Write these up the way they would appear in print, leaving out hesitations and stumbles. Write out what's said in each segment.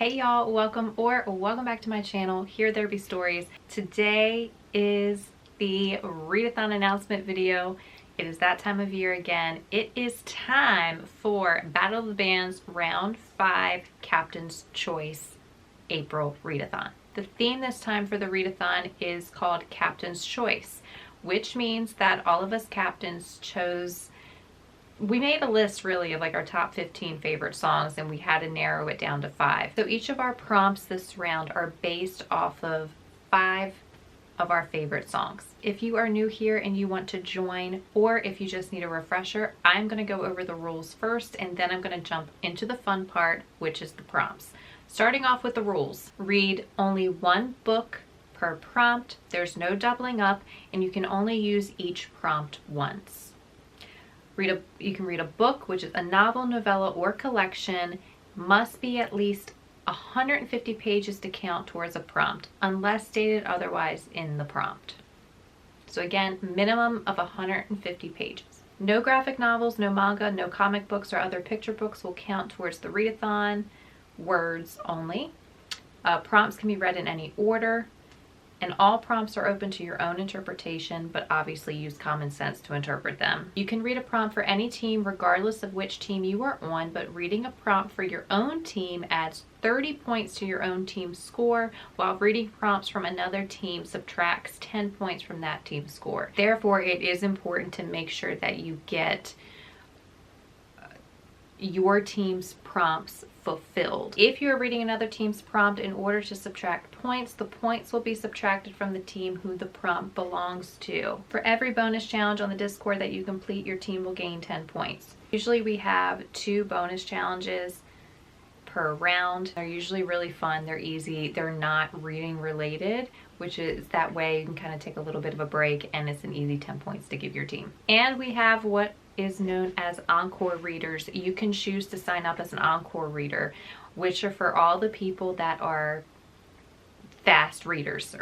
Hey y'all, welcome back to my channel, Here There Be Stories. Today is the readathon announcement video. It is that time of year again. It is time for Battle of the Bands Round 5 Captain's Choice April Readathon. The theme this time for the readathon is called Captain's Choice, which means that all of us captains we made a list really of like our top 15 favorite songs, and we had to narrow it down to 5. So each of our prompts this round are based off of 5 of our favorite songs. If you are new here and you want to join, or if you just need a refresher, I'm going to go over the rules first, and then I'm going to jump into the fun part, which is the prompts. Starting off with the rules, read only one book per prompt. There's no doubling up, and you can only use each prompt once. You can read a book, which is a novel, novella, or collection. Must be at least 150 pages to count towards a prompt, unless stated otherwise in the prompt. So again, minimum of 150 pages. No graphic novels, no manga, no comic books or other picture books will count towards the readathon. Words only. Prompts can be read in any order. And all prompts are open to your own interpretation, but obviously use common sense to interpret them. You can read a prompt for any team regardless of which team you are on, but reading a prompt for your own team adds 30 points to your own team's score, while reading prompts from another team subtracts 10 points from that team's score. Therefore, it is important to make sure that you get your team's prompts fulfilled. If you're reading another team's prompt, in order to subtract points, the points will be subtracted from the team who the prompt belongs to. For every bonus challenge on the Discord that you complete, your team will gain 10 points. Usually we have 2 bonus challenges per round. They're usually really fun, they're easy, they're not reading related, which is that way you can kind of take a little bit of a break, and it's an easy 10 points to give your team. And we have what is known as encore readers. You can choose to sign up as an encore reader, which are for all the people that are fast readers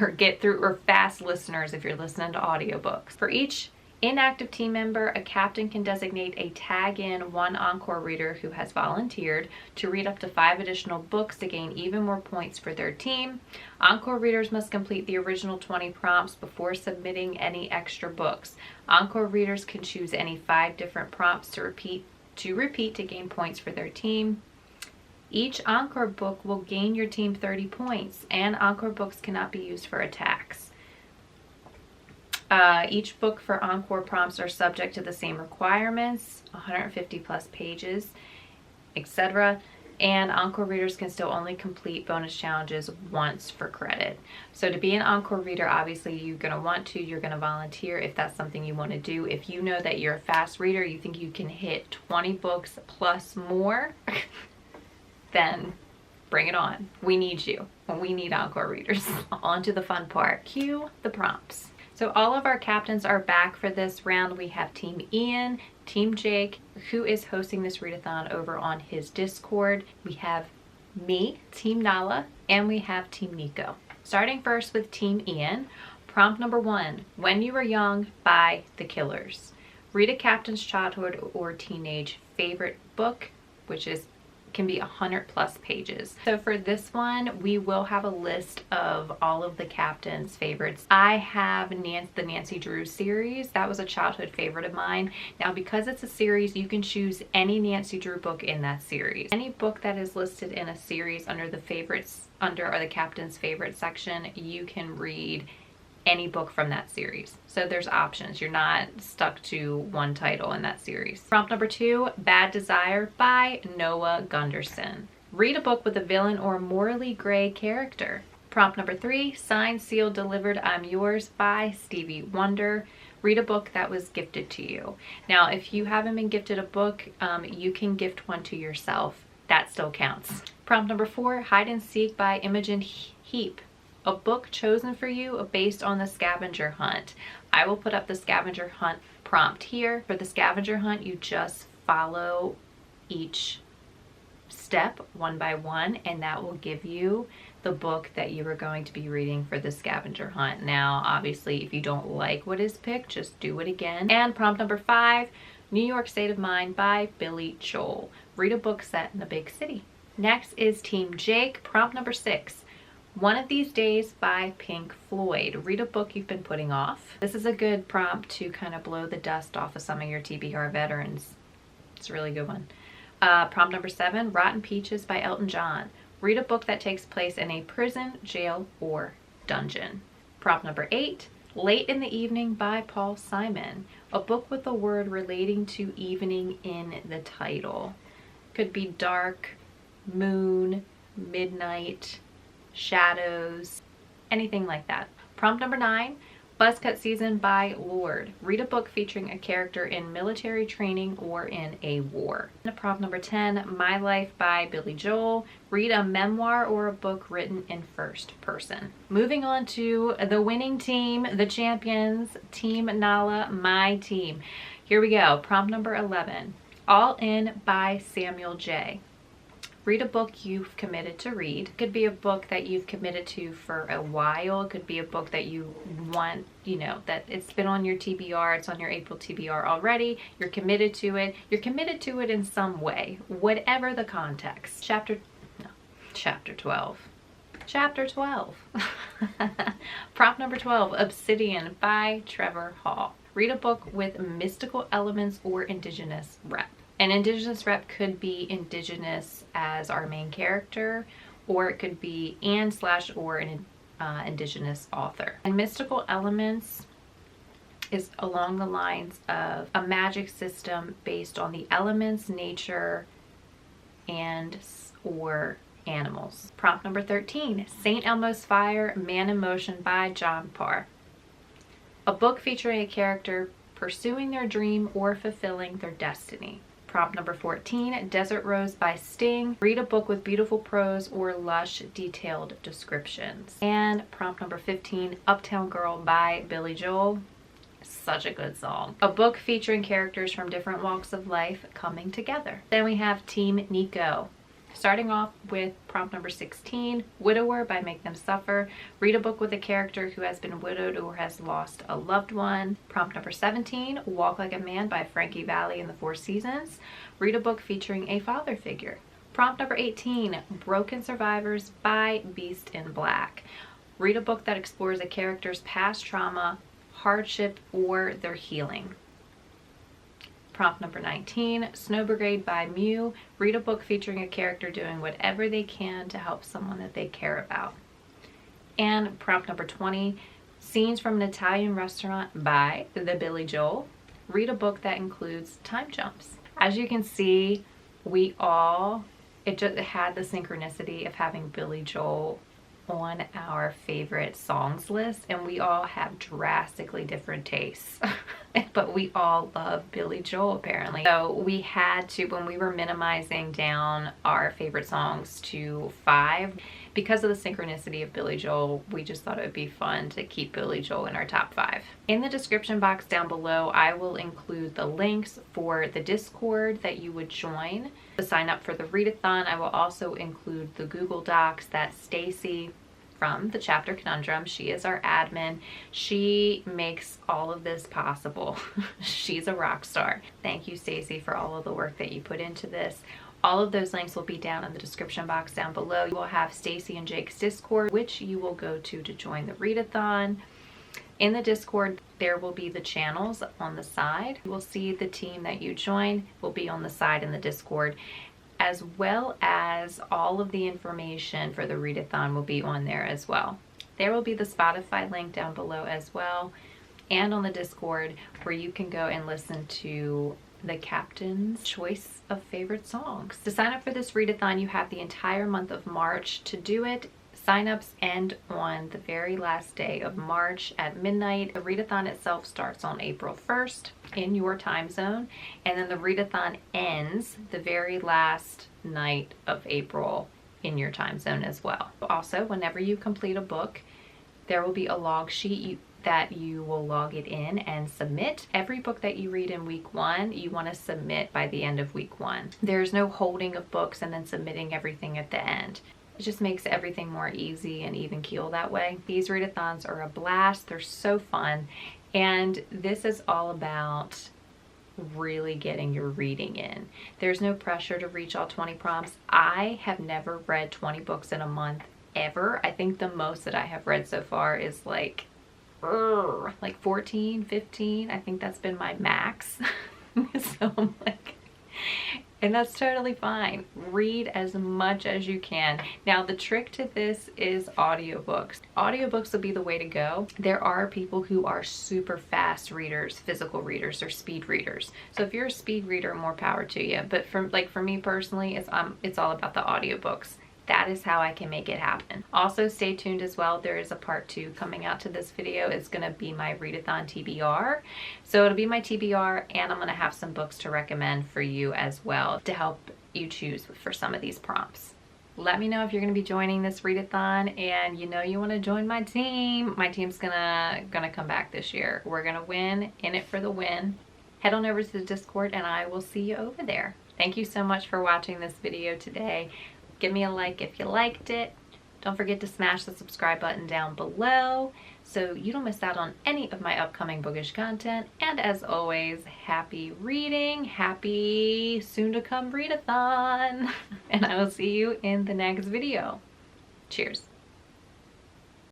or get through, or fast listeners if you're listening to audiobooks. For each inactive team member, a captain can designate a tag-in one encore reader who has volunteered to read up to 5 additional books to gain even more points for their team. Encore readers must complete the original 20 prompts before submitting any extra books. Encore readers can choose any 5 different prompts to repeat to gain points for their team. Each encore book will gain your team 30 points, and encore books cannot be used for attacks. Each book for encore prompts are subject to the same requirements, 150 plus pages, etc. And encore readers can still only complete bonus challenges once for credit. So to be an encore reader, obviously you're going to volunteer if that's something you want to do. If you know that you're a fast reader, you think you can hit 20 books plus more, then bring it on. We need you. We need encore readers. On to the fun part. Cue the prompts. So all of our captains are back for this round. We have Team Ian, Team Jake, who is hosting this readathon over on his Discord. We have me, Team Nala, and we have Team Nico. Starting first with Team Ian, prompt number 1, When You Were Young by The Killers. Read a captain's childhood or teenage favorite book, which can be 100 plus pages. So for this one, we will have a list of all of the captain's favorites. I have the Nancy Drew series. That was a childhood favorite of mine. Now, because it's a series, you can choose any Nancy Drew book in that series. Any book that is listed in a series under the captain's favorite section, you can read any book from that series. So there's options. You're not stuck to one title in that series. Prompt number 2, Bad Desire by Noah Gunderson. Read a book with a villain or morally gray character. Prompt number 3, Signed, Sealed, Delivered, I'm Yours by Stevie Wonder. Read a book that was gifted to you. Now, if you haven't been gifted a book, you can gift one to yourself. That still counts. Prompt number 4, Hide and Seek by Imogen Heap. A book chosen for you based on the scavenger hunt. I will put up the scavenger hunt prompt here. For the scavenger hunt, you just follow each step one by one, and that will give you the book that you are going to be reading for the scavenger hunt. Now, obviously, if you don't like what is picked, just do it again. And prompt number 5, New York State of Mind by Billy Joel. Read a book set in a big city. Next is Team Jake. Prompt number 6. One of These Days by Pink Floyd. Read a book you've been putting off. This is a good prompt to kind of blow the dust off of some of your TBR veterans. It's a really good one. Prompt number 7. Rotten Peaches by Elton John. Read a book that takes place in a prison, jail, or dungeon. Prompt number 8. Late in the Evening by Paul Simon. A book with a word relating to evening in the title. Could be dark, moon, midnight, shadows, anything like that. Prompt number 9. Buzzcut Season by Lorde. Read a book featuring a character in military training or in a war. Prompt number 10. My Life by Billy Joel. Read a memoir or a book written in first person. Moving on to the winning team, the champions, Team Nala, my team. Here we go. Prompt number 11. All In by Samuel J. Read a book you've committed to read. It could be a book that you've committed to for a while. It could be a book that you want, that it's been on your TBR, it's on your April TBR already. You're committed to it. You're committed to it in some way, whatever the context. Chapter 12. Chapter 12. Prompt number 12, Obsidian by Trevor Hall. Read a book with mystical elements or indigenous rep. An indigenous rep could be indigenous as our main character, or it could be or an indigenous author. And mystical elements is along the lines of a magic system based on the elements, nature, and or animals. Prompt number 13, St. Elmo's Fire, Man in Motion by John Parr. A book featuring a character pursuing their dream or fulfilling their destiny. Prompt number 14, Desert Rose by Sting. Read a book with beautiful prose or lush, detailed descriptions. And prompt number 15, Uptown Girl by Billy Joel. Such a good song. A book featuring characters from different walks of life coming together. Then we have Team Nico. Starting off with prompt number 16, Widower by Make Them Suffer. Read a book with a character who has been widowed or has lost a loved one. Prompt number 17, Walk Like a Man by Frankie Valli and the Four Seasons. Read a book featuring a father figure. Prompt number 18, Broken Survivors by Beast in Black. Read a book that explores a character's past trauma, hardship, or their healing. Prompt number 19, Snow Brigade by Mew. Read a book featuring a character doing whatever they can to help someone that they care about. And prompt number 20, Scenes from an Italian Restaurant by the Billy Joel. Read a book that includes time jumps. As you can see, it just had the synchronicity of having Billy Joel on our favorite songs list, and we all have drastically different tastes. But we all love Billy Joel apparently. So we had to, when we were minimizing down our favorite songs to 5, because of the synchronicity of Billy Joel, we just thought it would be fun to keep Billy Joel in our top 5. In the description box down below, I will include the links for the Discord that you would join to sign up for the Readathon. I will also include the Google Docs that Stacy from the Chapter Conundrum, she is our admin. She makes all of this possible. She's a rock star. Thank you, Stacy, for all of the work that you put into this. All of those links will be down in the description box down below. You will have Stacy and Jake's Discord, which you will go to join the Readathon. In the Discord, there will be the channels on the side. You will see the team that you join will be on the side in the Discord, as well as all of the information for the Readathon will be on there as well. There will be the Spotify link down below as well, and on the Discord, where you can go and listen to the captain's choice of favorite songs. To sign up for this Readathon, you have the entire month of March to do it. Signups end on the very last day of March at midnight. The Readathon itself starts on April 1st in your time zone, and then the Readathon ends the very last night of April in your time zone as well. Also, whenever you complete a book, there will be a log sheet that you will log it in and submit. Every book that you read in week 1, you want to submit by the end of week 1. There's no holding of books and then submitting everything at the end. It just makes everything more easy and even keel that way. These Readathons are a blast. They're so fun. And this is all about really getting your reading in. There's no pressure to reach all 20 prompts. I have never read 20 books in a month ever. I think the most that I have read so far is like 14, 15. I think that's been my max. So I'm like, and that's totally fine. Read as much as you can. Now, the trick to this is audiobooks. Audiobooks will be the way to go. There are people who are super fast readers, physical readers, or speed readers. So if you're a speed reader, more power to you. But for me personally, it's all about the audiobooks. That is how I can make it happen. Also, stay tuned as well. There is a part 2 coming out to this video. It's going to be my Readathon TBR. So it'll be my TBR, and I'm going to have some books to recommend for you as well to help you choose for some of these prompts. Let me know if you're going to be joining this Readathon, and you want to join my team. My team's gonna come back this year. We're going to win, in it for the win. Head on over to the Discord, and I will see you over there. Thank you so much for watching this video today. Give me a like if you liked it. Don't forget to smash the subscribe button down below so you don't miss out on any of my upcoming bookish content. And as always, happy reading, happy soon to come readathon. And I will see you in the next video. Cheers.